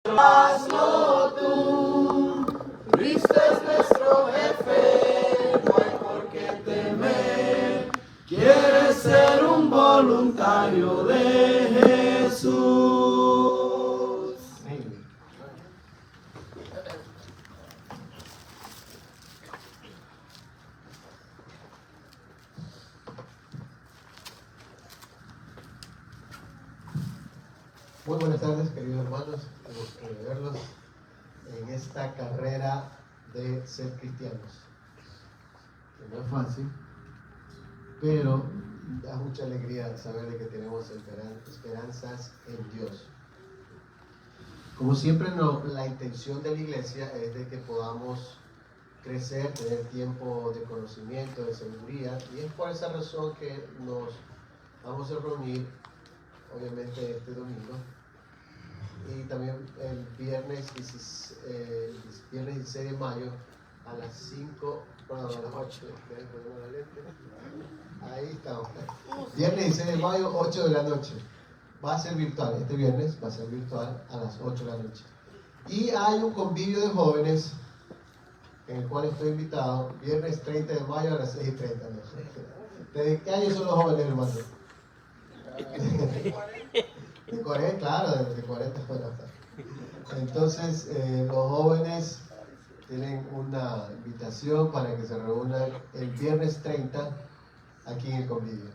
Hazlo tú, Cristo es nuestro jefe, no hay por qué temer. ¿Quieres ser un voluntario de Jesús? Muy buenas tardes, queridos hermanos. Me gusta verlos en esta carrera de ser cristianos. Que no es fácil, pero da mucha alegría saber de que tenemos esperanzas en Dios. Como siempre, la intención de la iglesia es de que podamos crecer, tener tiempo de conocimiento, de sabiduría, y es por esa razón que nos vamos a reunir, obviamente, este domingo. Y también el viernes 16 de mayo a las 5, perdón, a las 8. Ahí estamos. Viernes 16 de mayo, 8 de la noche. Va a ser virtual, este viernes va a ser virtual a las 8 de la noche. Y hay un convivio de jóvenes en el cual estoy invitado, viernes 30 de mayo a las 6:30. ¿Desde qué año son los jóvenes, hermano? De 40, claro, de 40. Entonces, los jóvenes tienen una invitación para que se reúnan el viernes 30 aquí en el convivio.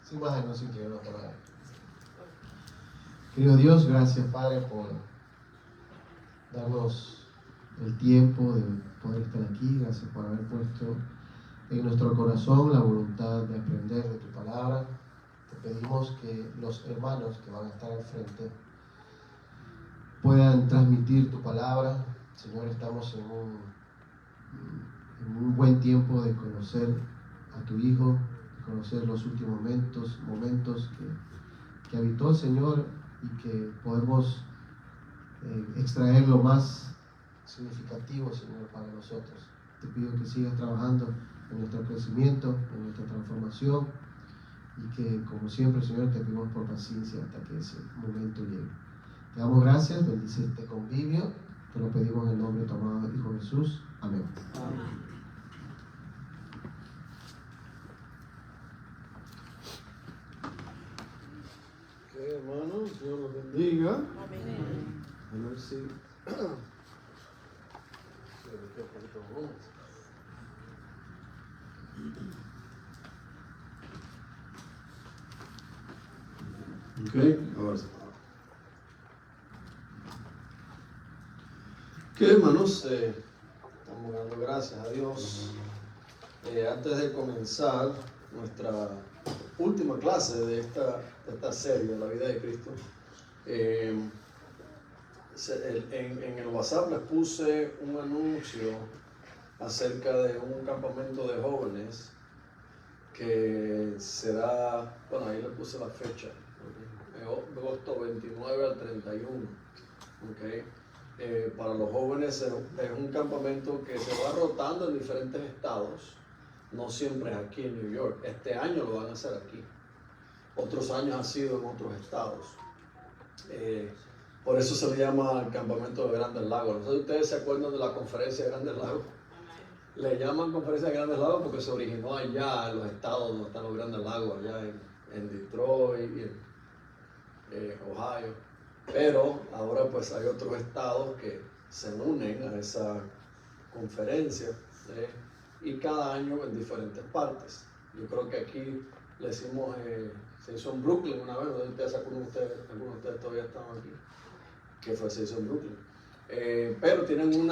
Sin más anuncios, quiero orar. Querido Dios, gracias, Padre, por darnos el tiempo de poder estar aquí. Gracias por haber puesto en nuestro corazón la voluntad de aprender de tu palabra. Te pedimos que los hermanos que van a estar al frente puedan transmitir tu palabra. Señor, estamos en un buen tiempo de conocer a tu Hijo, de conocer los últimos momentos que habitó el Señor, y que podemos extraer lo más significativo, Señor, para nosotros. Te pido que sigas trabajando en nuestro crecimiento, en nuestra transformación, y que, como siempre, Señor, te pedimos por paciencia hasta que ese momento llegue. Te damos gracias, bendice este convivio, te lo pedimos en el nombre de tu amado Hijo Jesús. Amén. Amén. Ok, hermanos, Dios los bendiga. Amén. A ver si... Ok, ahora sí. Ok, hermanos, estamos dando gracias a Dios. Antes de comenzar nuestra última clase de esta serie, La vida de Cristo, en el WhatsApp les puse un anuncio acerca de un campamento de jóvenes que será, bueno, ahí le puse la fecha, de agosto 29 al 31. Okay. Para los jóvenes es un campamento que se va rotando en diferentes estados, no siempre es aquí en New York. Este año lo van a hacer aquí, otros años ha sido en otros estados. Por eso se le llama el campamento de Grandes Lagos. No sé si ustedes se acuerdan de la conferencia de Grandes Lagos. Le llaman conferencia de Grandes Lagos porque se originó allá en los estados donde están los Grandes Lagos, allá en Detroit y en Ohio. Pero ahora pues hay otros estados que se unen a esa conferencia, y cada año en diferentes partes. Yo creo que aquí le hicimos, se hizo en Brooklyn una vez, algunos de ustedes todavía estaban aquí, que se hizo en Brooklyn. Pero tienen un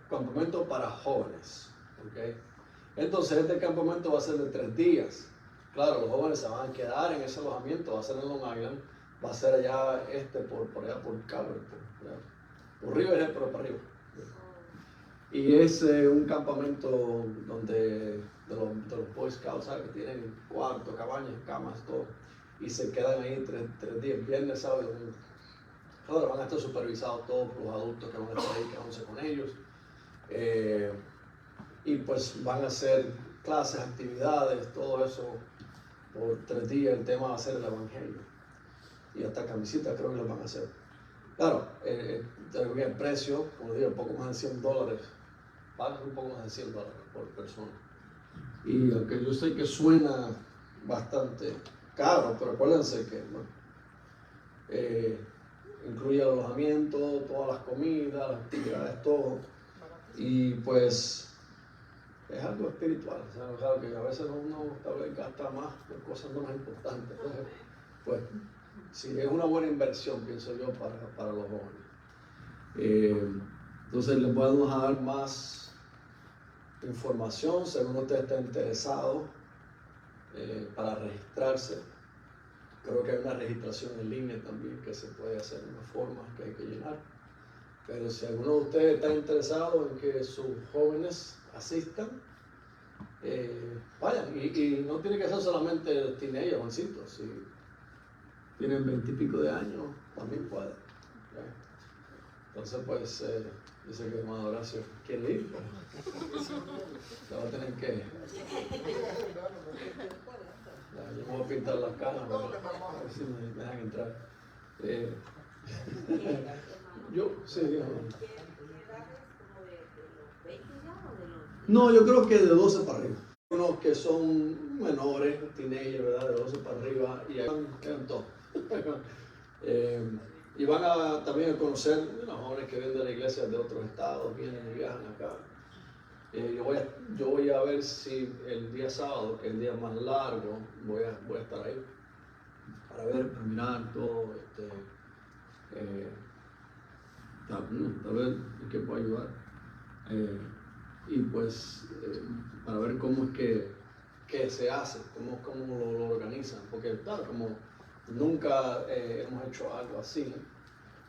campamento para jóvenes, ¿okay? Entonces este campamento va a ser de 3 días. Claro, los jóvenes se van a quedar en ese alojamiento, va a ser en Long Island, va a ser allá por allá por Calvert, por Riverhead, pero para arriba. Y es un campamento donde de los Boy Scouts, ¿sabes? Que tienen cuartos, cabañas, camas, todo, y se quedan ahí 3 días, viernes, sábado y domingo. Ahora van a estar supervisados todos los adultos que van a estar ahí quedándose con ellos, y pues van a hacer clases, actividades, todo eso por 3 días. El tema va a ser el Evangelio, y hasta camisetas creo que lo van a hacer. Claro, el precio, como digo, un poco más de $100, pagan un poco más de $100 por persona. Y aunque yo sé que suena bastante caro, pero acuérdense que incluye el alojamiento, todas las comidas, las actividades, todo. Y pues es algo espiritual, o sea, claro que a veces uno tal vez gasta más por cosas no más importantes. Entonces, pues sí, es una buena inversión, pienso yo, para los jóvenes. Entonces les podemos dar más información según usted está interesado para registrarse. Creo que hay una registración en línea también que se puede hacer de una forma que hay que llenar. Pero si alguno de ustedes está interesado en que sus jóvenes asistan, vayan. Y no tiene que ser solamente teenagers, jovencitos. Si tienen 20 y pico de años, también pueden. Entonces, pues, dice que hermano Horacio quiere ir, pero se va a tener que. Yo me voy a pintar las caras, a ver si me dejan entrar. Yo, sí, dígame. No, yo creo que de 12 para arriba. Unos que son menores, teenagers, ¿verdad? De 12 para arriba, y eran todos. Y van a también a conocer los jóvenes que vienen de la iglesia de otros estados, vienen y viajan acá. Yo voy a ver si el día sábado, que es el día más largo, voy a estar ahí para mirar todo, tal vez en qué puedo ayudar. Y pues para ver cómo es que se hace, cómo lo organizan, porque claro, como nunca hemos hecho algo así,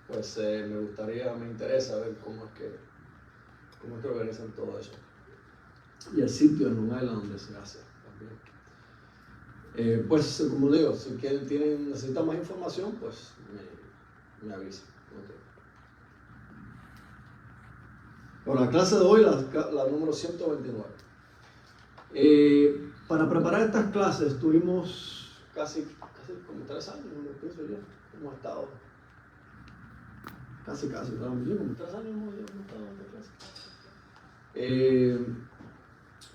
pues me interesa ver cómo es que organizan todo eso. Y el sitio en Long Island donde se hace también. Pues como digo, si necesitan más información, pues me avisan. Okay. Bueno, la clase de hoy, la número 129. Para preparar estas clases tuvimos casi como 3 años, pienso yo, hemos estado. Casi, como 3 años hemos estado en esta clase.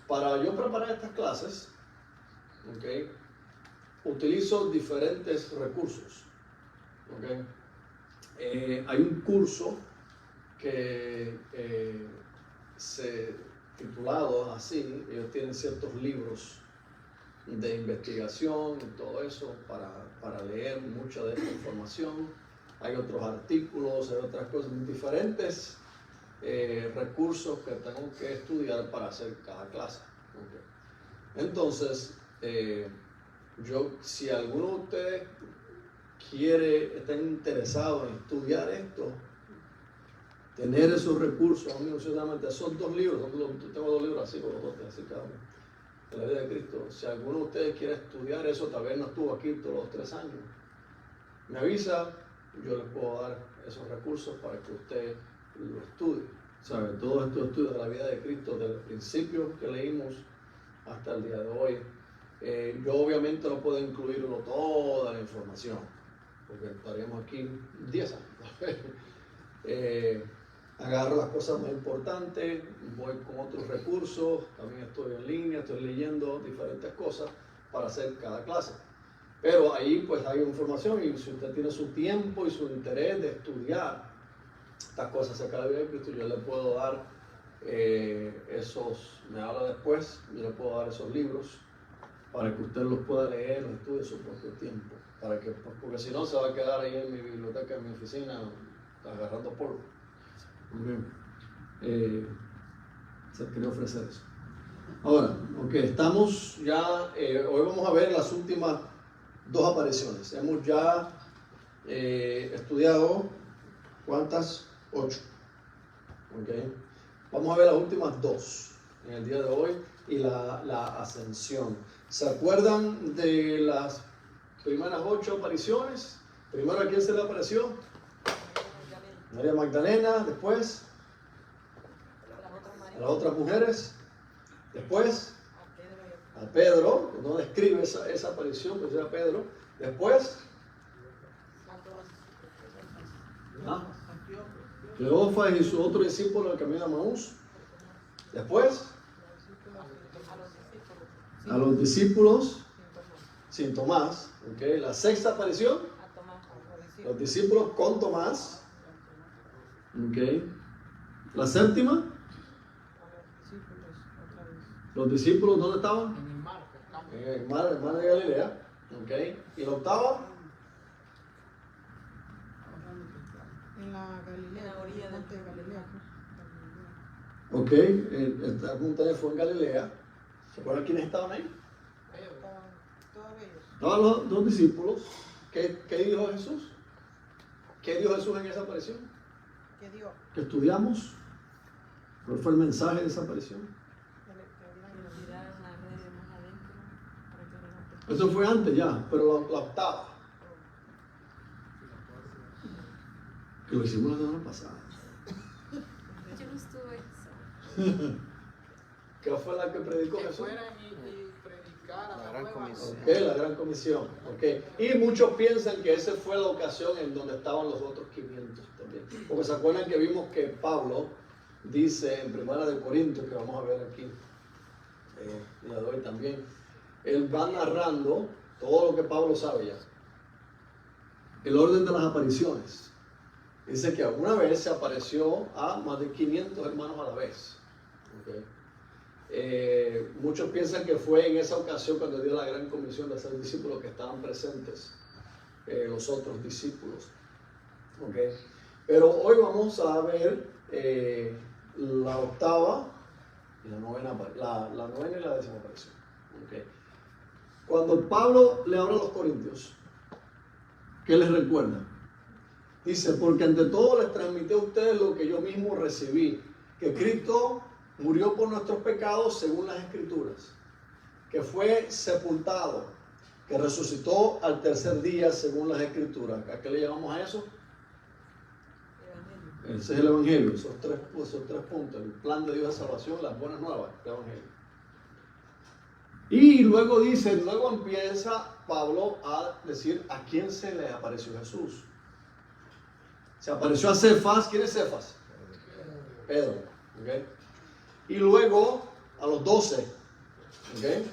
Para yo preparar estas clases, okay, utilizo diferentes recursos. Okay. Hay un curso que titulado así, ellos tienen ciertos libros de investigación y todo eso para leer mucha de esta información. Hay otros artículos, hay otras cosas, diferentes recursos que tengo que estudiar para hacer cada clase. Okay. Entonces, si alguno de ustedes está interesado en estudiar esto, tener esos recursos, minuciosamente, esos 2 libros, tengo 2 libros así, como 2, así cada uno, de la vida de Cristo. Si alguno de ustedes quiere estudiar eso, tal vez no estuvo aquí todos los 3 años, me avisa, yo les puedo dar esos recursos para que usted lo estudie. ¿Sabe? Todos estos estudios de la vida de Cristo, desde el principio que leímos hasta el día de hoy, yo obviamente no puedo incluirlo toda la información, porque estaríamos aquí 10 años. Agarro las cosas más importantes, voy con otros recursos, también estoy en línea, estoy leyendo diferentes cosas para hacer cada clase. Pero ahí pues hay información, y si usted tiene su tiempo y su interés de estudiar estas cosas acerca de la vida de Cristo, yo le puedo dar me habla después, yo le puedo dar esos libros para que usted los pueda leer, los estudie a su propio tiempo, porque si no se va a quedar ahí en mi biblioteca, en mi oficina, agarrando polvo. Se quería ofrecer eso. Ahora, estamos ya, hoy vamos a ver las últimas 2 apariciones. Hemos ya estudiado, ¿cuántas? 8. Okay. Vamos a ver las últimas 2 en el día de hoy y la ascensión. ¿Se acuerdan de las primeras 8 apariciones? Primero, ¿a quién se le apareció? María Magdalena, después a las otras mujeres, después a Pedro, no describe esa aparición, pero era Pedro, después ¿Ah? Cleofas y su otro discípulo, el camino a Maús. Después, a los discípulos sin Tomás. ¿Okay? La sexta aparición, los discípulos con Tomás. ¿Okay? La séptima, los discípulos, ¿dónde estaban? En el mar de Galilea. ¿Okay? Y la octava, en la Galilea, en la orilla del monte de Galilea. ok, esta montaña fue en Galilea. ¿Se acuerdan quiénes estaban ahí? Todos ellos. Estaban los dos discípulos. ¿Qué dijo Jesús? ¿Qué dijo Jesús en esa aparición? ¿Qué dio? Que estudiamos. ¿Cuál fue el mensaje de esa aparición? Eso fue antes ya, pero la octava. Que lo hicimos la semana pasada. Yo no estuve. ¿Qué fue la que predicó Que Jesús? fueran y predicar a La la gran nueva comisión. Ok, la gran comisión. Okay. Y muchos piensan que esa fue la ocasión en donde estaban los otros 500 también. Porque se acuerdan que vimos que Pablo dice en 1 Corintios, que vamos a ver aquí, y la doy también, él va narrando todo lo que Pablo sabe ya. El orden de las apariciones. Dice que alguna vez se apareció a más de 500 hermanos a la vez. Okay. Muchos piensan que fue en esa ocasión cuando dio la gran comisión de hacer discípulos que estaban presentes, los otros discípulos. Okay. Pero hoy vamos a ver la octava y la novena y la décima aparición. Okay. Cuando Pablo le habla a los corintios, ¿qué les recuerda? Dice, porque ante todo les transmití a ustedes lo que yo mismo recibí, que Cristo murió por nuestros pecados según las Escrituras, que fue sepultado, que resucitó al tercer día según las Escrituras. ¿A qué le llamamos a eso? Ese es el Evangelio, esos tres puntos, el plan de Dios de salvación, las buenas nuevas, el Evangelio. Y luego empieza Pablo a decir a quién se le apareció Jesús. Se apareció a Cefas. ¿Quién es Cefas? Pedro. ¿Okay? Y luego a los 12. ¿Okay?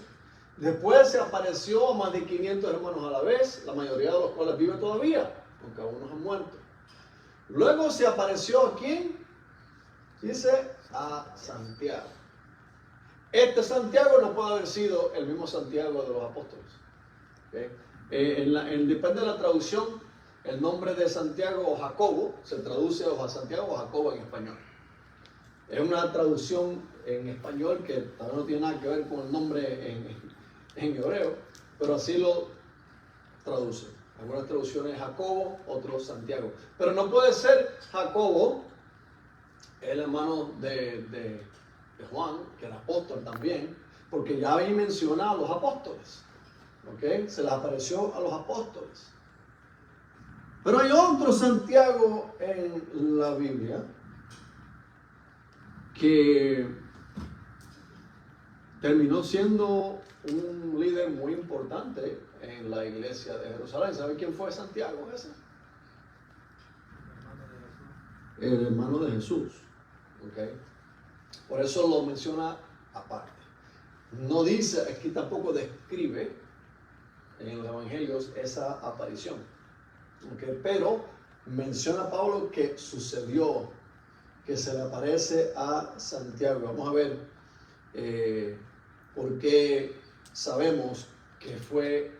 Después se apareció a más de 500 hermanos a la vez, la mayoría de los cuales viven todavía, aunque algunos han muerto. Luego se apareció a quién? Dice a Santiago. Este Santiago no puede haber sido el mismo Santiago de los apóstoles. ¿Okay? Depende de la traducción, el nombre de Santiago o Jacobo se traduce o Santiago o Jacobo en español. Es una traducción en español que también no tiene nada que ver con el nombre en hebreo, pero así lo traduce. Algunas traducciones Jacobo, otros Santiago. Pero no puede ser Jacobo, el hermano de Juan, que era apóstol también, porque ya ahí menciona a los apóstoles. ¿Okay? Se les apareció a los apóstoles. Pero hay otro Santiago en la Biblia que terminó siendo un líder muy importante en la iglesia de Jerusalén. ¿Sabe quién fue Santiago ese? El hermano de Jesús. ¿Okay? Por eso lo menciona aparte. No dice, aquí tampoco describe en los evangelios esa aparición. ¿Okay? Pero menciona a Pablo que sucedió, que se le aparece a Santiago. Vamos a ver por qué sabemos que fue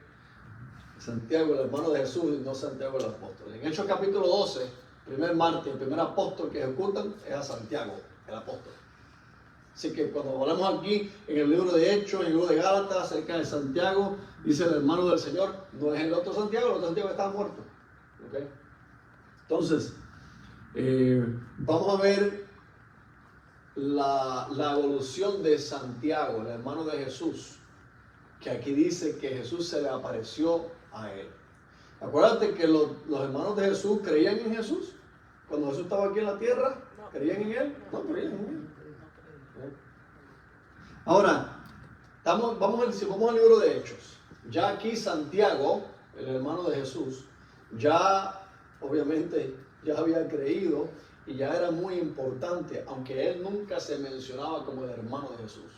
Santiago el hermano de Jesús y no Santiago el apóstol. En Hechos capítulo 12, primer mártir, el primer apóstol que ejecutan es a Santiago, el apóstol. Así que cuando hablamos aquí en el libro de Hechos, en el libro de Gálatas, acerca de Santiago, dice el hermano del Señor, no es el otro Santiago está muerto. ¿Okay? Entonces, vamos a ver la evolución de Santiago, el hermano de Jesús, que aquí dice que Jesús se le apareció a él. Acuérdate que los hermanos de Jesús creían en Jesús. Cuando Jesús estaba aquí en la tierra, ¿creían en él? No creían en él. Ahora, vamos al libro de Hechos. Ya aquí Santiago, el hermano de Jesús, ya obviamente ya había creído y ya era muy importante, aunque él nunca se mencionaba como el hermano de Jesús.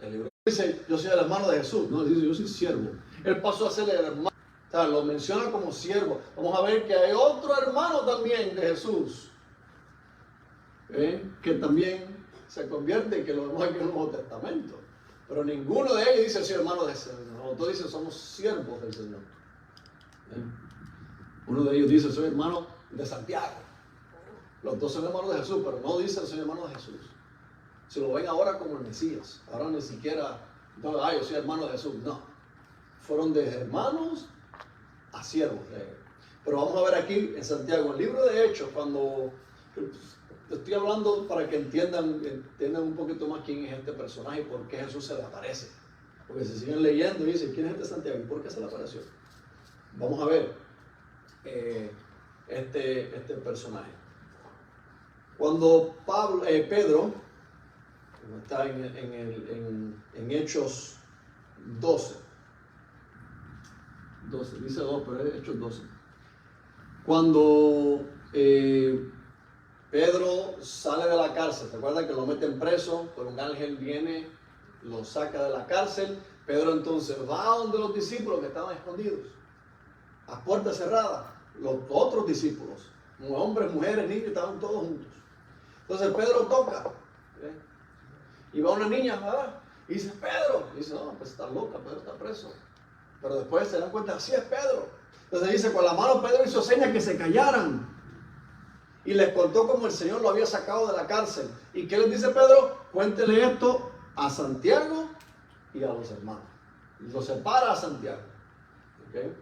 El libro dice, yo soy el hermano de Jesús, no, dice, yo soy siervo. Él pasó a ser el hermano, o sea, lo menciona como siervo. Vamos a ver que hay otro hermano también de Jesús, que también se convierte, que lo vemos aquí en el Nuevo Testamento. Pero ninguno de ellos dice, soy hermano del Señor. Los dos dicen, somos siervos del Señor. Uno de ellos dice, soy hermano de Santiago. Los dos son hermanos de Jesús, pero no dicen, soy hermano de Jesús. Se lo ven ahora como el Mesías. Ahora ni siquiera, no, yo soy hermano de Jesús. No. Fueron de hermanos a siervos de él. Pero vamos a ver aquí en Santiago, el libro de Hechos, cuando estoy hablando para que entiendan un poquito más quién es este personaje y por qué Jesús se le aparece. Porque si siguen leyendo y dicen, ¿quién es este Santiago? ¿Y por qué se le apareció? Vamos a ver este personaje. Cuando Pedro, está en Hechos 12, dice 2, pero es Hechos 12. Cuando Pedro sale de la cárcel, ¿te acuerdas que lo meten preso? Pero un ángel viene, lo saca de la cárcel. Pedro entonces va a donde los discípulos que estaban escondidos, a puertas cerradas, los otros discípulos, hombres, mujeres, niños, estaban todos juntos. Entonces Pedro toca, y va una niña, ¿verdad? Y dice, Pedro. Y dice, no, pues está loca, Pedro está preso. Pero después se dan cuenta, sí es Pedro. Entonces dice, con la mano Pedro hizo señas que se callaran. Y les contó cómo el Señor lo había sacado de la cárcel. ¿Y qué les dice Pedro? Cuéntele esto a Santiago y a los hermanos. Y lo separa a Santiago. ¿Okay?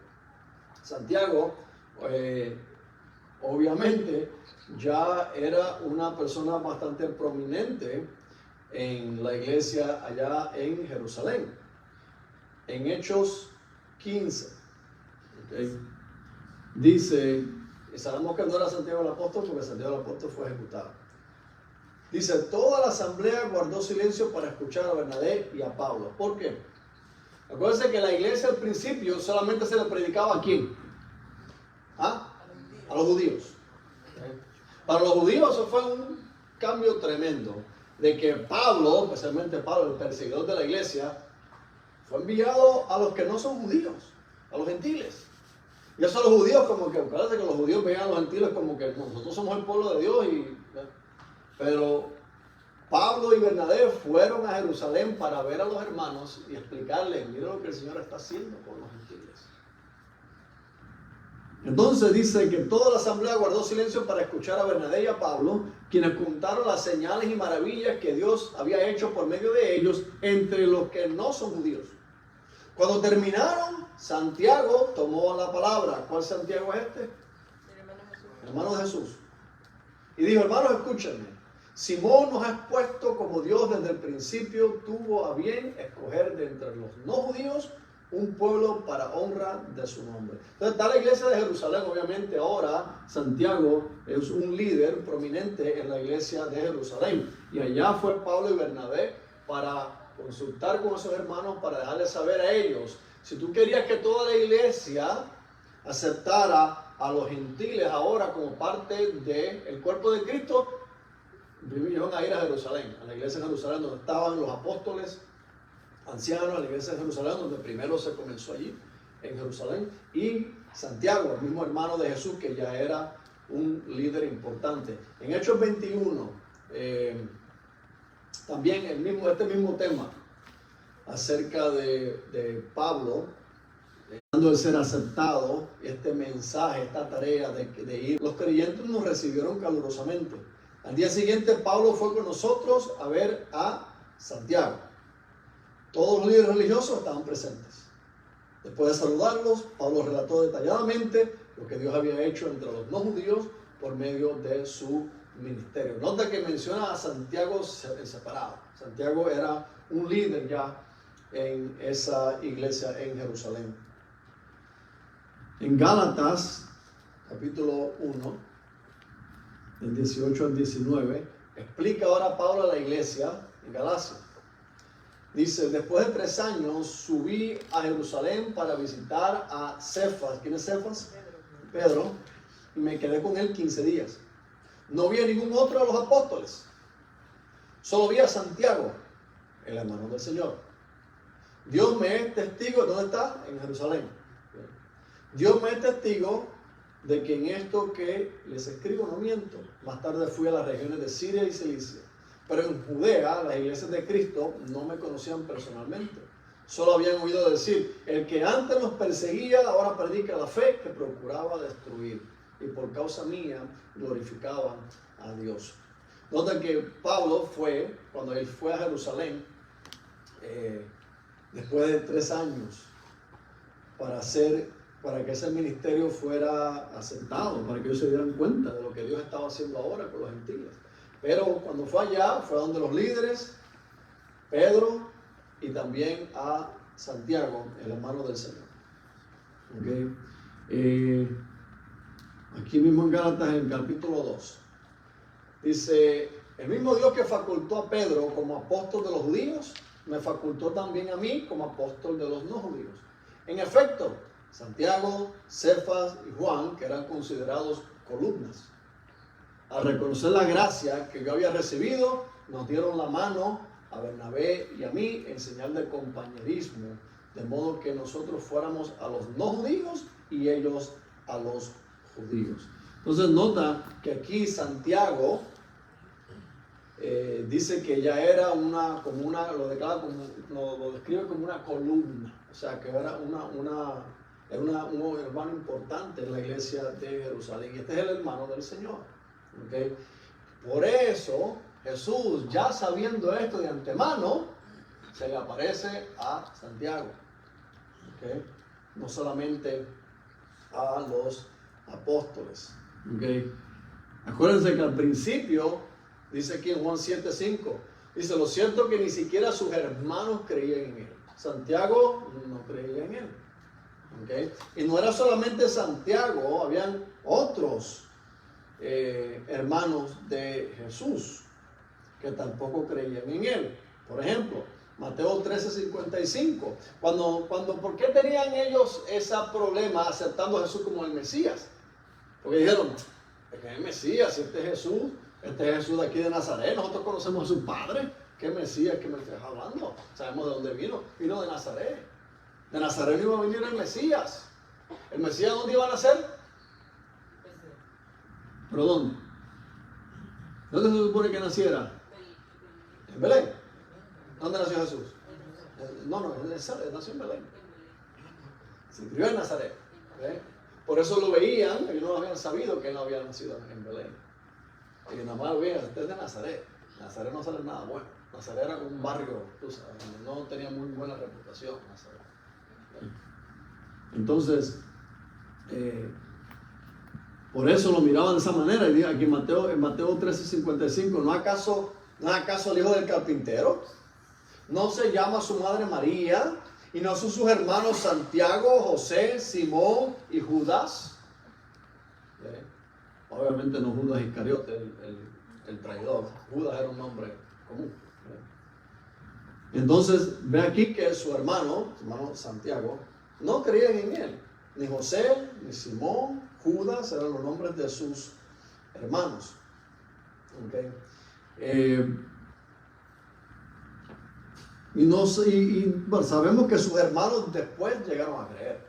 Santiago, obviamente, ya era una persona bastante prominente en la iglesia allá en Jerusalén. En Hechos 15, ¿okay? Dice, y sabemos que no era Santiago el apóstol porque Santiago el apóstol fue ejecutado. Dice, toda la asamblea guardó silencio para escuchar a Bernabé y a Pablo. ¿Por qué? Acuérdense que la iglesia al principio solamente se le predicaba ¿a quién? ¿Ah? A los judíos. ¿Okay? Para los judíos eso fue un cambio tremendo, de que Pablo, especialmente Pablo, el perseguidor de la iglesia, fue enviado a los que no son judíos, a los gentiles. Y eso a los judíos como que, parece que los judíos veían a los gentiles como que nosotros somos el pueblo de Dios. Pero Pablo y Bernabé fueron a Jerusalén para ver a los hermanos y explicarles, mira lo que el Señor está haciendo con los gentiles. Entonces dice que toda la asamblea guardó silencio para escuchar a Bernabé y a Pablo, quienes contaron las señales y maravillas que Dios había hecho por medio de ellos entre los que no son judíos. Cuando terminaron, Santiago tomó la palabra. ¿Cuál Santiago es este? El hermano de Jesús. Y dijo, hermanos, escúchenme. Simón nos ha expuesto como Dios desde el principio tuvo a bien escoger de entre los no judíos un pueblo para honra de su nombre. Entonces está la iglesia de Jerusalén, obviamente ahora Santiago es un líder prominente en la iglesia de Jerusalén. Y allá fue Pablo y Bernabé para consultar con esos hermanos, para dejarles saber a ellos, si tú querías que toda la iglesia aceptara a los gentiles ahora como parte del cuerpo de Cristo, iban a ir a Jerusalén, a la iglesia de Jerusalén donde estaban los apóstoles ancianos, a la iglesia de Jerusalén donde primero se comenzó allí, en Jerusalén, y Santiago, el mismo hermano de Jesús que ya era un líder importante. En Hechos 21, también este mismo tema acerca de Pablo, dando el ser aceptado, este mensaje, esta tarea de ir. Los creyentes nos recibieron calurosamente. Al día siguiente Pablo fue con nosotros a ver a Santiago. Todos los líderes religiosos estaban presentes. Después de saludarlos, Pablo relató detalladamente lo que Dios había hecho entre los no judíos por medio de su ministerio. Nota que menciona a Santiago separado. Santiago era un líder ya en esa iglesia en Jerusalén. En Gálatas, capítulo 1, del 18 al 19, explica ahora Pablo a la iglesia en Galacia. Dice, después de 3 años subí a Jerusalén para visitar a Cefas. ¿Quién es Cefas? Pedro. y me quedé con él 15 días. No vi a ningún otro de los apóstoles. Solo vi a Santiago, el hermano del Señor. Dios me es testigo. ¿Dónde está? En Jerusalén. Dios me es testigo de que en esto que les escribo no miento. Más tarde fui a las regiones de Siria y Cilicia. Pero en Judea, las iglesias de Cristo no me conocían personalmente. Solo habían oído decir: el que antes nos perseguía, ahora predica la fe que procuraba destruir. Y por causa mía glorificaban a Dios. Nota que Pablo fue, cuando él fue a Jerusalén, después de 3 años, para que ese ministerio fuera aceptado, para que ellos se dieran cuenta de lo que Dios estaba haciendo ahora con los gentiles. Pero cuando fue allá, fue donde los líderes, Pedro y también a Santiago, el hermano del Señor. ¿Okay? Aquí mismo en Gálatas, en el capítulo 2, dice: el mismo Dios que facultó a Pedro como apóstol de los judíos, me facultó también a mí como apóstol de los no judíos. En efecto, Santiago, Cefas y Juan, que eran considerados columnas, al reconocer la gracia que yo había recibido, nos dieron la mano a Bernabé y a mí en señal de compañerismo, de modo que nosotros fuéramos a los no judíos y ellos a los judíos. Entonces nota que aquí Santiago dice que ya era lo describe como una columna, o sea que era un hermano importante en la iglesia de Jerusalén, y este es el hermano del Señor. ¿Okay? Por eso Jesús, ya sabiendo esto de antemano, se le aparece a Santiago. ¿Okay? No solamente a los apóstoles. ¿Okay? Acuérdense que al principio, dice aquí en Juan 7:5, dice: lo cierto que ni siquiera sus hermanos creían en él. Santiago no creía en él. ¿Okay? Y no era solamente Santiago, habían otros hermanos de Jesús que tampoco creían en él. Por ejemplo, Mateo 13:55. ¿Por qué tenían ellos ese problema aceptando a Jesús como el Mesías? Porque dijeron: es que es el Mesías, este es Jesús de aquí de Nazaret, nosotros conocemos a su padre. ¿Qué Mesías que me estás hablando? Sabemos de dónde vino. Vino de Nazaret. De Nazaret no iba a venir el Mesías. ¿El Mesías dónde iba a nacer? ¿Pero dónde? ¿Dónde se supone que naciera? ¿En Belén? ¿Dónde nació Jesús? No, nació en Belén. Se crió en Nazaret. ¿Okay? Por eso lo veían, ellos no habían sabido que él no había nacido en Belén. Y nada más lo veían: usted es de Nazaret. Nazaret no sale nada bueno. Nazaret era como un barrio, tú sabes, no tenía muy buena reputación Nazaret. Entonces, por eso lo miraban de esa manera. Y aquí en Mateo 13:55, ¿no acaso el hijo del carpintero? ¿No se llama su madre María? ¿Y no son sus hermanos Santiago, José, Simón y Judas? Obviamente no Judas Iscariote, el traidor. Judas era un nombre común. Entonces ve aquí que su hermano Santiago, no creían en él. Ni José, ni Simón, Judas eran los nombres de sus hermanos. ¿Okay? Bueno, sabemos que sus hermanos después llegaron a creer.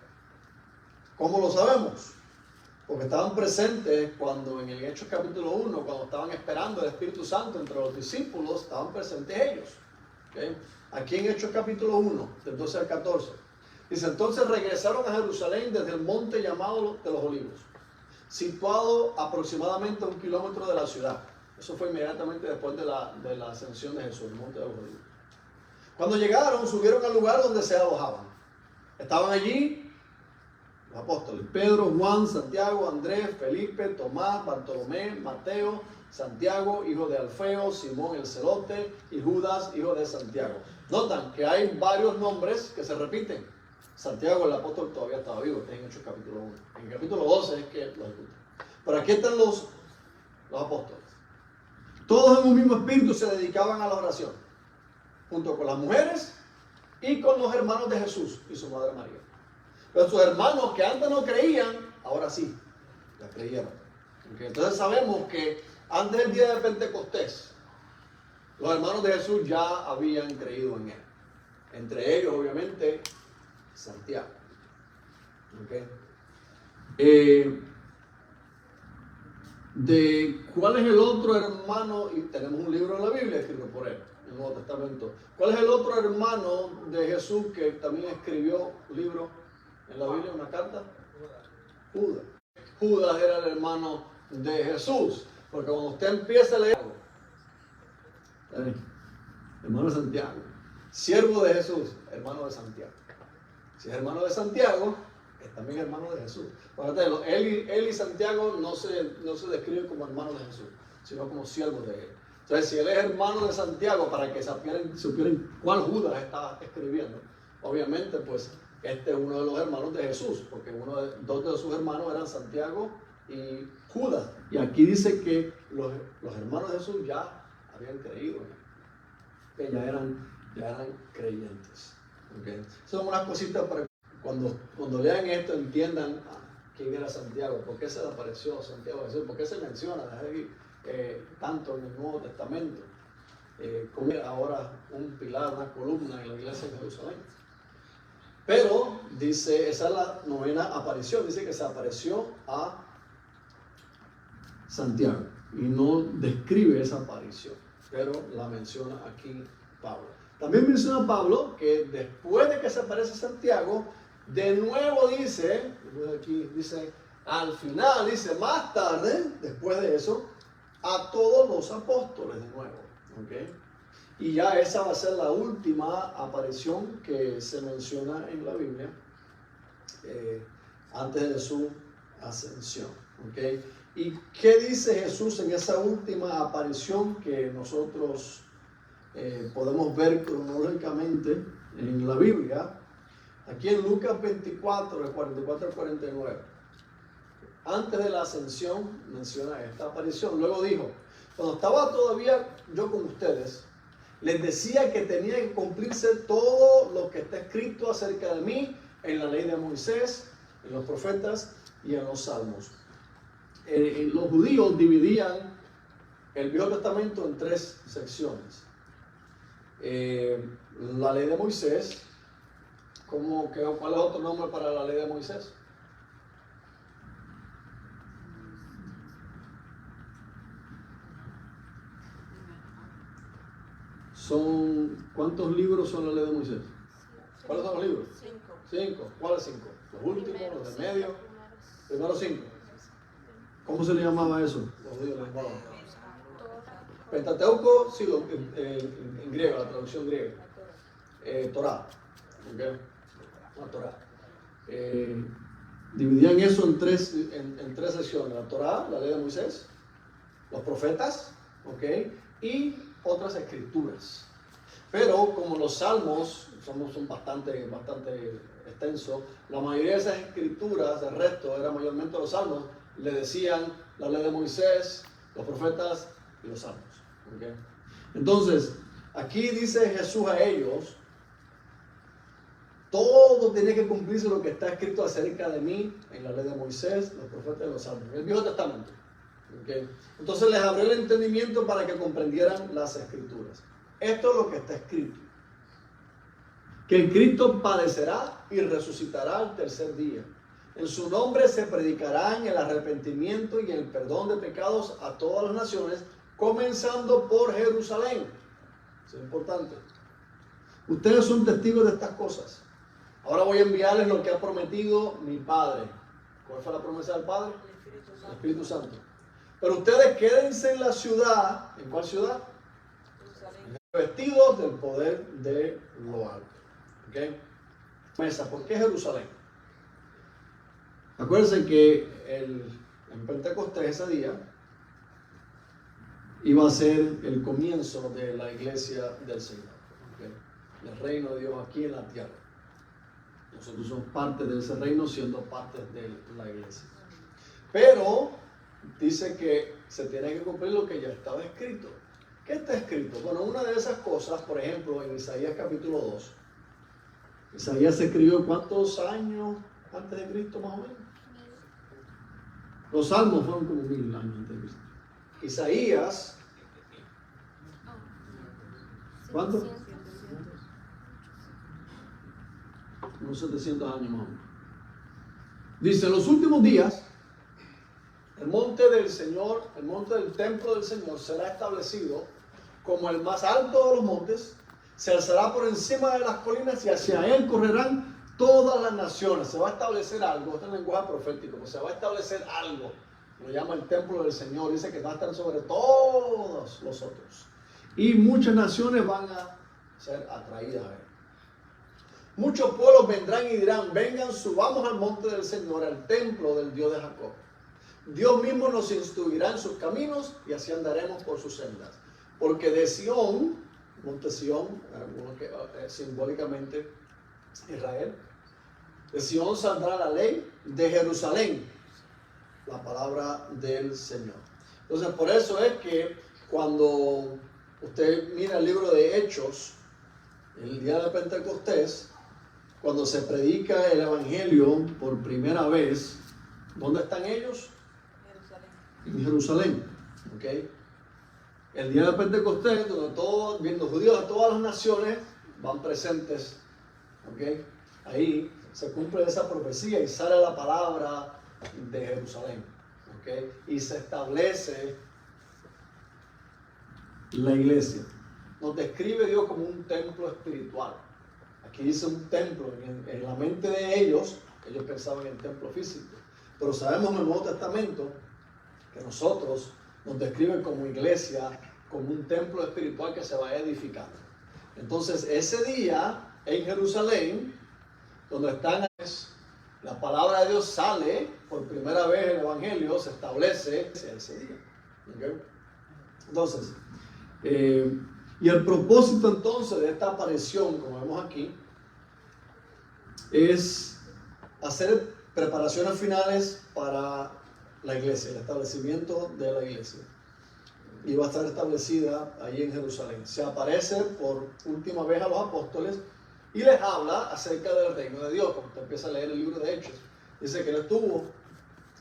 ¿Cómo lo sabemos? Porque estaban presentes cuando en el Hechos capítulo 1, cuando estaban esperando el Espíritu Santo entre los discípulos, estaban presentes ellos. ¿Okay? Aquí en Hechos capítulo 1, del 12 al 14, dice: entonces regresaron a Jerusalén desde el monte llamado de los Olivos, situado aproximadamente a 1 kilómetro de la ciudad. Eso fue inmediatamente después de la ascensión de Jesús, el monte de los Olivos. Cuando llegaron, subieron al lugar donde se alojaban. Estaban allí los apóstoles: Pedro, Juan, Santiago, Andrés, Felipe, Tomás, Bartolomé, Mateo, Santiago, hijo de Alfeo, Simón el Celote y Judas, hijo de Santiago. Notan que hay varios nombres que se repiten. Santiago, el apóstol, todavía estaba vivo, está en Hechos capítulo 1. En el capítulo 12 es que lo ejecutan. Pero aquí están los apóstoles. Todos en un mismo espíritu se dedicaban a la oración, junto con las mujeres y con los hermanos de Jesús y su madre María. Pero sus hermanos que antes no creían, ahora sí. ya creyeron. Okay. Entonces sabemos que antes del día de Pentecostés, los hermanos de Jesús ya habían creído en él. Entre ellos, obviamente, Santiago. Okay. De cuál es el otro hermano, y tenemos un libro en la Biblia escrito por él, en el Nuevo Testamento. ¿Cuál es el otro hermano de Jesús que también escribió un libro en la Biblia, una carta? Judas. Judas era el hermano de Jesús, porque cuando usted empieza a leer, hermano de Santiago, siervo de Jesús, hermano de Santiago. Si es hermano de Santiago, es también hermano de Jesús. Él y Santiago no se describen como hermanos de Jesús, sino como siervos de él. Entonces, si él es hermano de Santiago, para que supieran cuál Judas está escribiendo, obviamente, pues, este es uno de los hermanos de Jesús, porque dos de sus hermanos eran Santiago y Judas. Y aquí dice que los hermanos de Jesús ya habían creído, que ya eran creyentes. Okay. Son unas cositas para cuando lean esto entiendan quién era Santiago, por qué se le apareció Santiago a Jesús, por qué se menciona tanto en el Nuevo Testamento, como ahora un pilar, una columna en la iglesia de Jerusalén. Pero dice, esa es la novena aparición, dice que se apareció a Santiago y no describe esa aparición, pero la menciona aquí Pablo. También menciona Pablo que después de que se aparece Santiago, de nuevo dice, al final, dice, más tarde, después de eso, a todos los apóstoles de nuevo. ¿Okay? Y ya esa va a ser la última aparición que se menciona en la Biblia antes de su ascensión. ¿Okay? ¿Y qué dice Jesús en esa última aparición que nosotros podemos ver cronológicamente en la Biblia? Aquí en Lucas 24, del 44 al 49. Antes de la ascensión menciona esta aparición. Luego dijo, cuando estaba todavía yo con ustedes, les decía que tenía que cumplirse todo lo que está escrito acerca de mí en la ley de Moisés, en los profetas y en los salmos. Los judíos dividían el Viejo Testamento en 3 secciones. La ley de Moisés, ¿cuál es otro nombre para la ley de Moisés? ¿Cuántos libros son la ley de Moisés? ¿Cuáles son los libros? 5. ¿Cuáles 5? Los últimos, los de medio. Primero 5. ¿Cómo se le llamaba eso? Los judíos le llamaban Pentateuco, sí, en griego, la traducción griega. Torá. Okay. La Torá. Dividían eso en tres secciones: la Torá, la ley de Moisés, los profetas, okay, y otras escrituras. Pero como los salmos son bastante extensos, la mayoría de esas escrituras, el resto era mayormente los salmos, le decían la ley de Moisés, los profetas y los salmos. Okay. Entonces, aquí dice Jesús a ellos, todo tiene que cumplirse lo que está escrito acerca de mí en la ley de Moisés, los profetas y los salmos, en el Viejo Testamento. Okay. Entonces les abrió el entendimiento para que comprendieran las escrituras. Esto es lo que está escrito: que Cristo padecerá y resucitará al tercer día. En su nombre se predicarán el arrepentimiento y el perdón de pecados a todas las naciones, comenzando por Jerusalén. Eso es importante. Ustedes son testigos de estas cosas. Ahora voy a enviarles lo que ha prometido mi Padre. ¿Cuál fue la promesa del Padre? El Espíritu Santo. Pero ustedes quédense en la ciudad. ¿En cuál ciudad? Jerusalén. Vestidos del poder de lo alto. ¿Okay? ¿Por qué Jerusalén? Acuérdense que en Pentecostés ese día iba a ser el comienzo de la iglesia del Señor. ¿Okay? El reino de Dios aquí en la tierra. Nosotros somos parte de ese reino, siendo parte de la iglesia. Pero dice que se tiene que cumplir lo que ya estaba escrito. ¿Qué está escrito? Bueno, una de esas cosas, por ejemplo, en Isaías capítulo 2. Isaías se escribió ¿cuántos años antes de Cristo más o menos? Los salmos fueron como 1000 años antes de Cristo. Isaías, ¿cuánto? 700. Unos 700 años más o menos. Dice, en los últimos días, el monte del Señor, el monte del templo del Señor será establecido como el más alto de los montes, se alzará por encima de las colinas y hacia él correrán todas las naciones. Se va a establecer algo, este es un lenguaje profético, se va a establecer algo, lo llama el templo del Señor, dice que va a estar sobre todos los otros. y muchas naciones van a... Ser atraídas a él. Muchos pueblos vendrán y dirán, vengan, subamos al monte del Señor, al templo del Dios de Jacob. Dios mismo nos instruirá en sus caminos y así andaremos por sus sendas. Porque de Sión, monte Sión, algunos que simbólicamente Israel, de Sión saldrá la ley, de Jerusalén la palabra del Señor. Entonces, por eso es que cuando usted mira el libro de Hechos, el día de Pentecostés, cuando se predica el Evangelio por primera vez, ¿dónde están ellos? En Jerusalén. ¿Okay? El día de Pentecostés, donde todos, viendo judíos de todas las naciones, van presentes. ¿Okay? Ahí se cumple esa profecía y sale la palabra de Jerusalén. ¿Okay? Y se establece la iglesia. nos describe Dios como un templo espiritual. Aquí dice un templo, en la mente de ellos pensaban en el templo físico. Pero sabemos en el Nuevo Testamento que nosotros nos describe como iglesia, como un templo espiritual que se va edificando. Entonces ese día en Jerusalén, donde están, la palabra de Dios sale, por primera vez el Evangelio se establece ese día. ¿Okay? Entonces, y el propósito entonces de esta aparición, como vemos aquí, es hacer preparaciones finales para la iglesia, el establecimiento de la iglesia. Y va a estar establecida ahí en Jerusalén. Se aparece por última vez a los apóstoles y les habla acerca del reino de Dios. Cuando usted empieza a leer el libro de Hechos, dice que él estuvo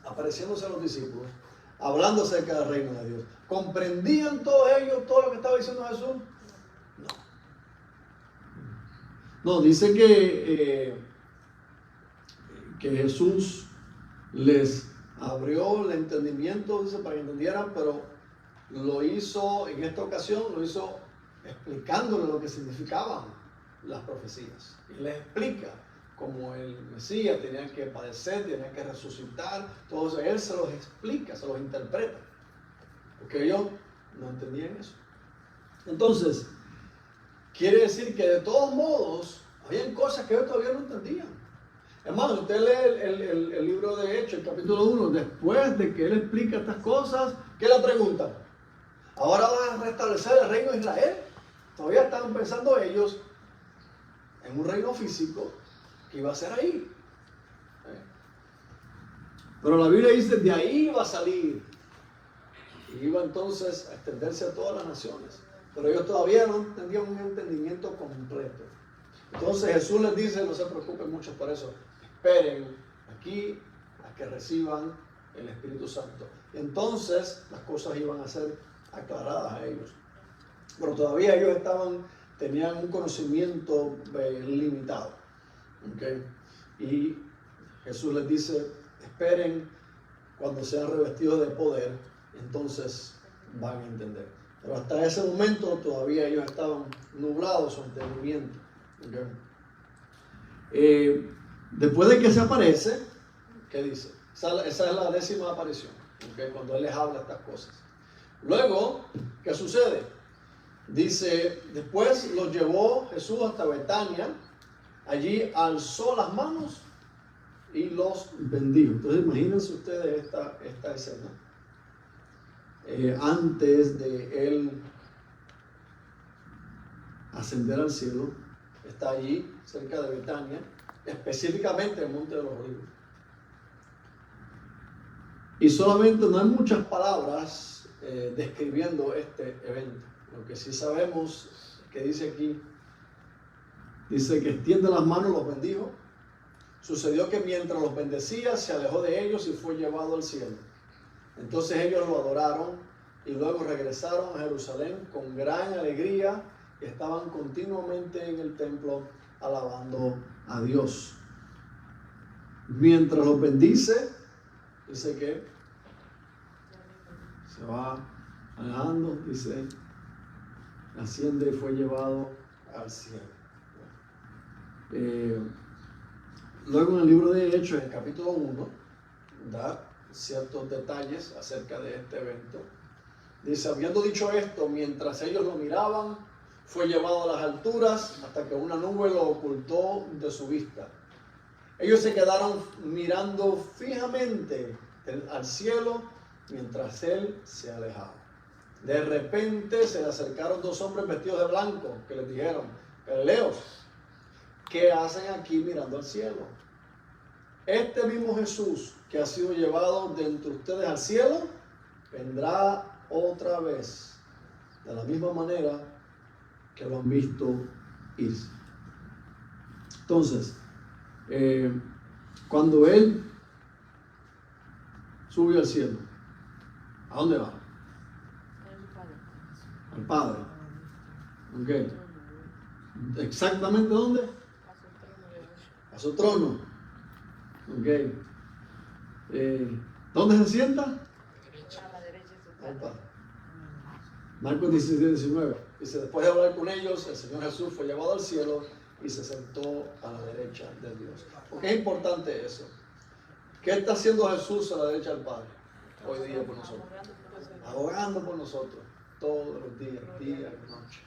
apareciéndose a los discípulos, hablando acerca del reino de Dios. ¿Comprendían todos ellos todo lo que estaba diciendo Jesús? No, dice que Jesús les abrió el entendimiento, dice, para que entendieran, pero lo hizo, en esta ocasión, lo hizo explicándole lo que significaban las profecías. Y les explica cómo el Mesías tenía que padecer, tenía que resucitar, todo eso. Él se los explica, se los interpreta. Porque ellos no entendían eso. Entonces, quiere decir que de todos modos, habían cosas que ellos todavía no entendían. Hermano, usted lee el libro de Hechos, el capítulo 1, después de que él explica estas cosas, ¿qué le preguntan? ¿Ahora van a restablecer el reino de Israel? Todavía estaban pensando ellos en un reino físico que iba a ser ahí. Pero la Biblia dice, De ahí iba a salir. Y iba entonces a extenderse a todas las naciones. Pero ellos todavía no tenían un entendimiento completo. Entonces Jesús les dice, no se preocupen mucho por eso. Esperen aquí a que reciban el Espíritu Santo. Entonces las cosas iban a ser aclaradas a ellos. Pero todavía ellos tenían un conocimiento limitado. ¿Okay? Y Jesús les dice, esperen cuando sean revestidos de poder, entonces van a entender. Pero hasta ese momento todavía ellos estaban nublados su entendimiento. ¿Okay? después de que se aparece, ¿Qué dice? Esa es la 10ª aparición, ¿okay? Cuando Él les habla estas cosas. Luego, ¿qué sucede? Dice, después los llevó Jesús hasta Betania, allí alzó las manos y los bendijo. Entonces imagínense ustedes esta escena. Antes de él ascender al cielo, Está allí, cerca de Betania, específicamente el Monte de los Olivos. y solamente no hay muchas Palabras describiendo este evento. Lo que sí sabemos que dice aquí, dice que extiende las manos, los bendijo. Sucedió que mientras los bendecía, se alejó de ellos y fue llevado al cielo. Entonces ellos lo adoraron y luego regresaron a Jerusalén con gran alegría y estaban continuamente en el templo alabando a Dios. Mientras los bendice, dice que se va alejando, dice, asciende y fue llevado al cielo. Luego en el libro de Hechos, en el capítulo 1, da ciertos detalles acerca de este evento. Dice, habiendo dicho esto, mientras ellos lo miraban, fue llevado a las alturas hasta que una nube lo ocultó de su vista. Ellos se quedaron mirando fijamente al cielo mientras él se alejaba. De repente se le acercaron dos hombres vestidos de blanco que les dijeron, Galileos, ¿qué hacen aquí mirando al cielo? Este mismo Jesús que ha sido llevado de entre ustedes al cielo, vendrá otra vez de la misma manera que lo han visto irse. Entonces, cuando él subió al cielo, ¿a dónde va? Al Padre. ¿Ok? ¿Exactamente dónde? A su trono. ¿Ok? ¿Dónde se sienta? Al Padre. Marcos 16:19. Dice, después de hablar con ellos, el Señor Jesús fue llevado al cielo y se sentó a la derecha de Dios. ¿Por qué es importante eso? ¿Qué está haciendo Jesús a la derecha del Padre hoy día por nosotros? Abogando por nosotros todos los días, día y noche.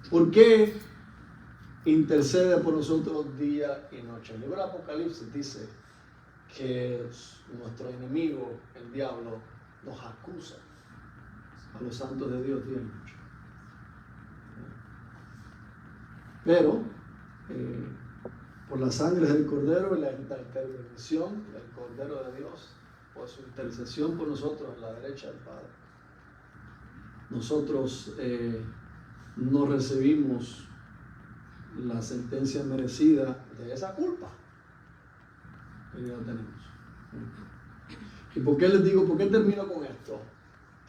¿Por qué intercede por nosotros día y noche? El libro del Apocalipsis dice que nuestro enemigo, el diablo, nos acusa a los santos de Dios día y noche. Pero por la sangre del Cordero y la intervención del Cordero de Dios, por su intercesión por nosotros en la derecha del Padre, nosotros no recibimos la sentencia merecida de esa culpa que ya tenemos. ¿Y por qué les digo, por qué termino con esto?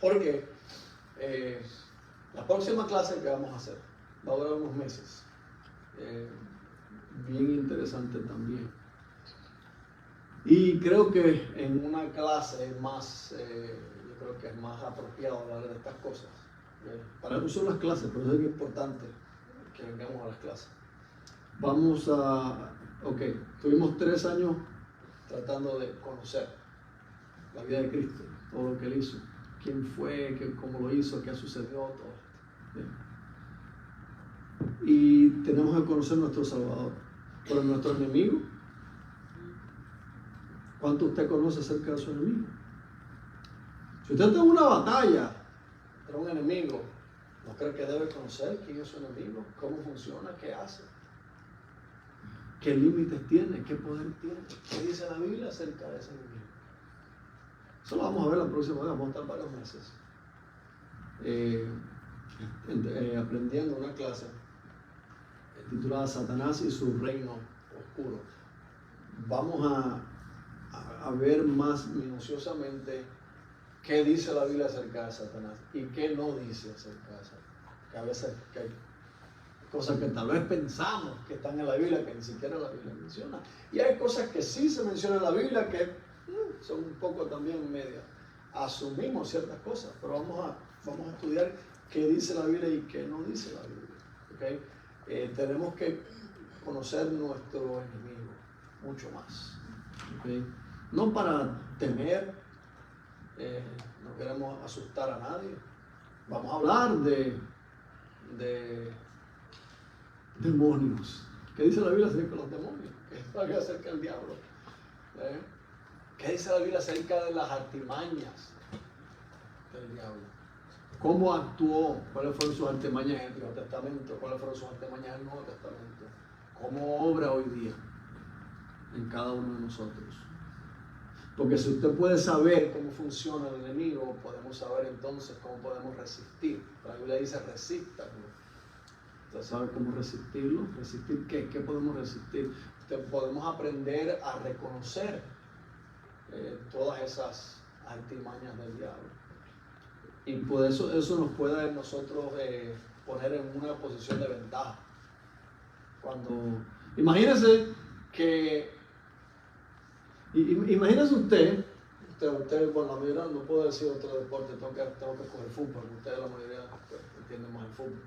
Porque la próxima clase que vamos a hacer va a durar unos meses. Bien interesante también. Y creo que en una clase más, yo creo que es más apropiado hablar de estas cosas. Para eso son las clases, por eso es importante que vengamos a las clases. Vamos a, tuvimos 3 años tratando de conocer la vida de Cristo, todo lo que Él hizo, quién fue, cómo lo hizo, qué sucedió, todo esto. Bien. Y tenemos que conocer nuestro Salvador. Pero nuestro enemigo, ¿cuánto usted conoce acerca de su enemigo? Si usted está en una batalla contra un enemigo, ¿no cree que debe conocer quién es su enemigo? ¿Cómo funciona? ¿Qué hace? ¿Qué límites tiene? ¿Qué poder tiene? ¿Qué dice la Biblia acerca de ese enemigo? Eso lo vamos a ver la próxima vez, vamos a estar varios meses aprendiendo una clase titulada Satanás y su reino oscuro. Vamos a ver más minuciosamente qué dice la Biblia acerca de Satanás y qué no dice acerca de Satanás. Que a veces que hay cosas que tal vez pensamos que están en la Biblia que ni siquiera la Biblia menciona. Y hay cosas que sí se mencionan en la Biblia que son un poco también media. Asumimos ciertas cosas, pero vamos a estudiar qué dice la Biblia y qué no dice la Biblia. ¿Okay? Tenemos que conocer nuestro enemigo mucho más. ¿Okay? No para temer, no queremos asustar a nadie. Vamos a hablar de demonios. ¿Qué dice la Biblia acerca de los demonios? ¿Qué dice la Biblia acerca del diablo? ¿Qué dice la Biblia acerca de las artimañas del diablo? ¿Cómo actuó? ¿Cuáles fueron sus artimañas en el Antiguo Testamento? ¿Cuáles fueron sus artimañas en el Nuevo Testamento? ¿Cómo obra hoy día en cada uno de nosotros? Porque si usted puede saber cómo funciona el enemigo, podemos saber entonces cómo podemos resistir. La Biblia dice resístanlo. Usted sabe cómo resistirlo. ¿Resistir qué? ¿Qué podemos resistir? Podemos aprender a reconocer todas esas artimañas del diablo. Y por eso nos puede nosotros poner en una posición de ventaja. Cuando imagínese que imagínese usted, bueno, la mayoría no puedo decir otro deporte, tengo que coger fútbol, ustedes la mayoría pues, entienden más el fútbol.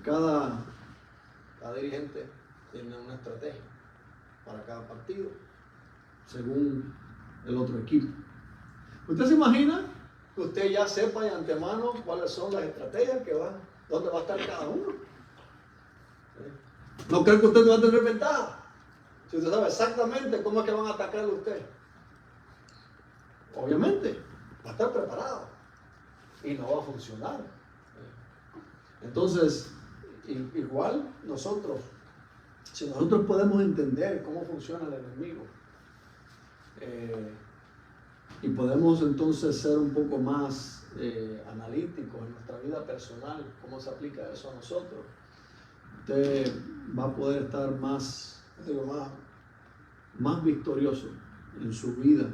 Cada dirigente tiene una estrategia para cada partido, según el otro equipo. ¿Usted se imagina que usted ya sepa de antemano cuáles son las estrategias que dónde va a estar cada uno? No creo que usted va a tener ventaja. Si usted sabe exactamente cómo es que van a atacarle a usted. Obviamente, va a estar preparado y no va a funcionar. Entonces, igual nosotros, si nosotros podemos entender cómo funciona el enemigo y podemos entonces ser un poco más analíticos en nuestra vida personal, cómo se aplica eso a nosotros, usted va a poder estar más victorioso en su vida.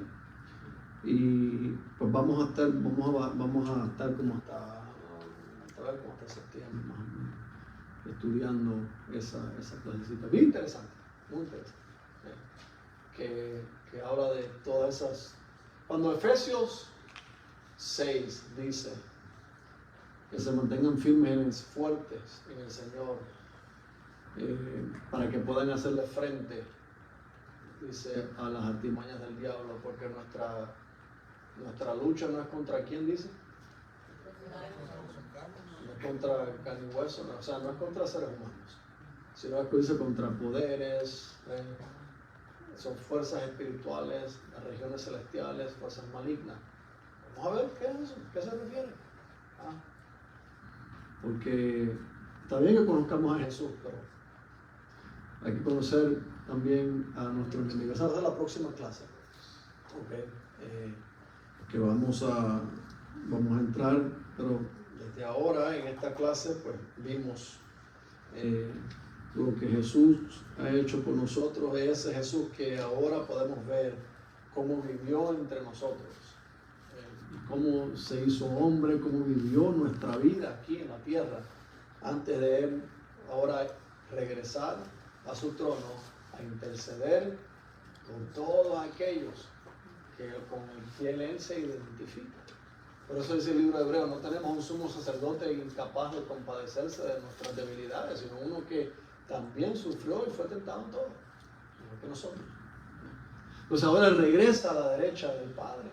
Y pues vamos a estar como hasta septiembre más o menos, estudiando esa clasecita. Bien interesante, muy interesante. Que habla de todas esas. Cuando Efesios 6 dice que se mantengan firmes, fuertes en el Señor, para que puedan hacerle frente, dice, a las artimañas del diablo, porque nuestra lucha no es contra quién, dice, no es contra carne y hueso, no, o sea, no es contra seres humanos, sino es que dice contra poderes, son fuerzas espirituales, las regiones celestiales, fuerzas malignas. Vamos a ver qué es eso, qué se refiere. Porque está bien que conozcamos a Jesús, pero hay que conocer también a nuestros enemigos. Esa va a ser la próxima clase. Que vamos a entrar, pero desde ahora en esta clase pues vimos lo que Jesús ha hecho por nosotros, ese Jesús que ahora podemos ver cómo vivió entre nosotros, cómo se hizo hombre, cómo vivió nuestra vida aquí en la tierra, antes de Él ahora regresar a su trono a interceder con todos aquellos con el que Él se identifica. Por eso dice el libro de Hebreos, no tenemos un sumo sacerdote incapaz de compadecerse de nuestras debilidades, sino uno que también sufrió y fue tentado en todo, igual que nosotros. Pues ahora Él regresa a la derecha del Padre,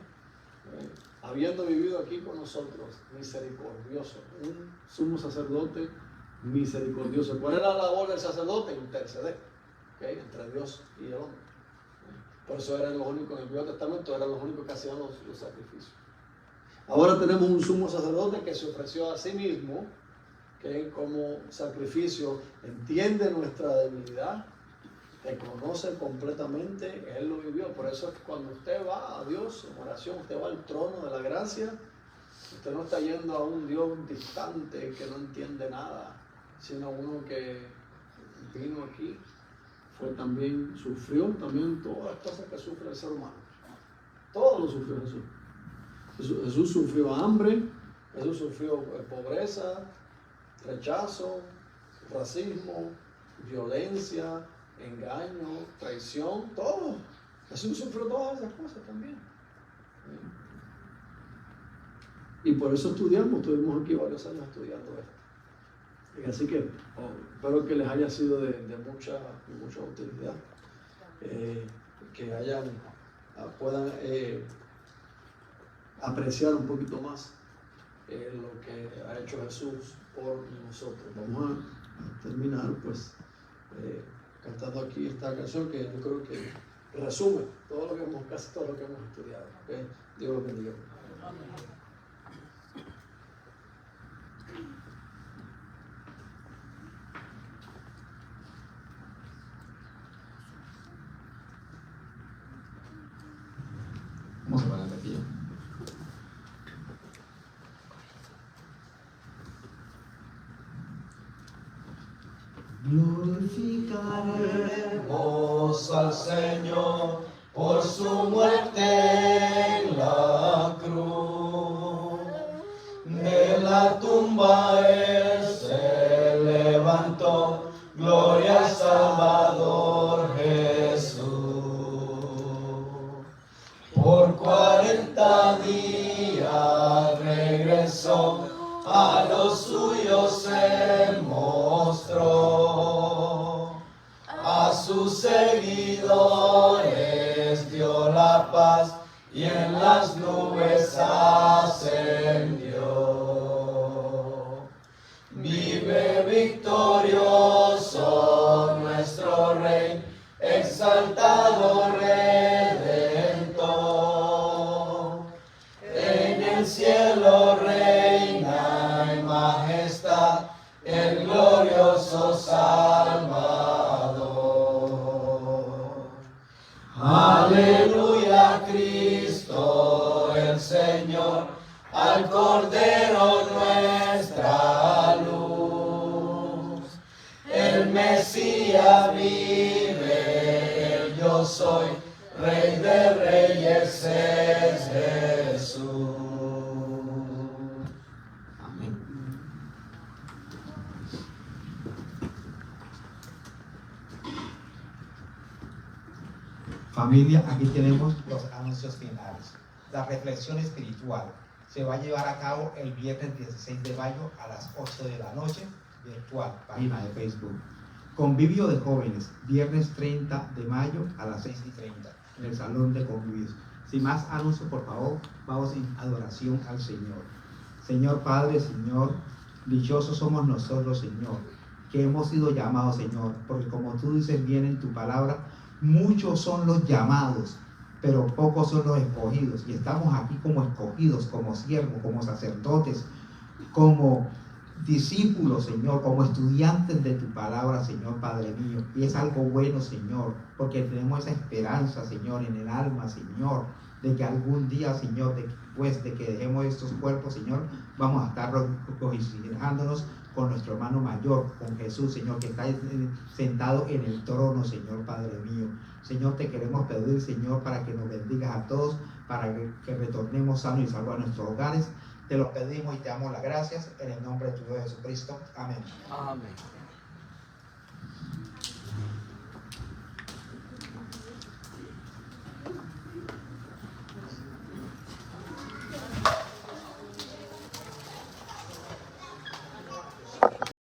habiendo vivido aquí con nosotros, misericordioso, un sumo sacerdote misericordioso. ¿Cuál era la labor del sacerdote? Interceder, entre Dios y el hombre. Por eso eran los únicos, en el Nuevo Testamento eran los únicos que hacían los sacrificios. Ahora tenemos un sumo sacerdote que se ofreció a sí mismo, que como sacrificio entiende nuestra debilidad, te conoce completamente, Él lo vivió. Por eso es que cuando usted va a Dios en oración, usted va al trono de la gracia, usted no está yendo a un Dios distante que no entiende nada, sino uno que vino aquí, sufrió también todas las cosas que sufre el ser humano. Todo lo sufrió Jesús. Jesús sufrió hambre, Jesús sufrió pobreza, rechazo, racismo, violencia, engaño, traición, todo. Jesús sufrió todas esas cosas también. Y por eso estuvimos aquí varios años estudiando esto. Y así que espero que les haya sido de mucha utilidad, que puedan apreciar un poquito más lo que ha hecho Jesús por nosotros. Vamos a terminar pues cantando aquí esta canción que yo creo que resume casi todo lo que hemos estudiado. Dios los bendiga. Vamos a poner de pie. Glorificaremos al Señor por su muerte en la cruz. De la tumba Él se levantó, gloria al Salvador Jesús. Por 40 días regresó, a los suyos se mostró, a sus seguidores dio la paz y en las nubes ascendió. Vive victorioso nuestro Rey, exaltado Redentor. En el cielo reina en majestad el glorioso Salvador. Aleluya, Cristo el Señor, al Cordero nuestra luz. El Mesías vive, el yo soy, Rey de reyes es Jesús. Amén. Familia, aquí tenemos los anuncios finales. La reflexión espiritual se va a llevar a cabo el viernes 16 de mayo a las 8 de la noche, virtual, página de Facebook. Convivio de jóvenes, viernes 30 de mayo a las 6:30, en el salón de convivios. Sin más anuncios, por favor, vamos en adoración al Señor. Señor Padre, Señor, dichosos somos nosotros, Señor, que hemos sido llamados, Señor, porque como tú dices bien en tu palabra, muchos son los llamados, pero pocos son los escogidos. Y estamos aquí como escogidos, como siervos, como sacerdotes, como discípulos, Señor, como estudiantes de tu palabra, Señor Padre mío. Y es algo bueno, Señor, porque tenemos esa esperanza, Señor, en el alma, Señor, de que algún día, Señor, después de que dejemos estos cuerpos, Señor, vamos a estar regocijándonos con nuestro hermano mayor, con Jesús, Señor, que está sentado en el trono, Señor Padre mío. Señor, te queremos pedir, Señor, para que nos bendigas a todos, para que retornemos sanos y salvos a nuestros hogares. Te lo pedimos y te damos las gracias en el nombre de tu Hijo Jesucristo. Amén. Amén.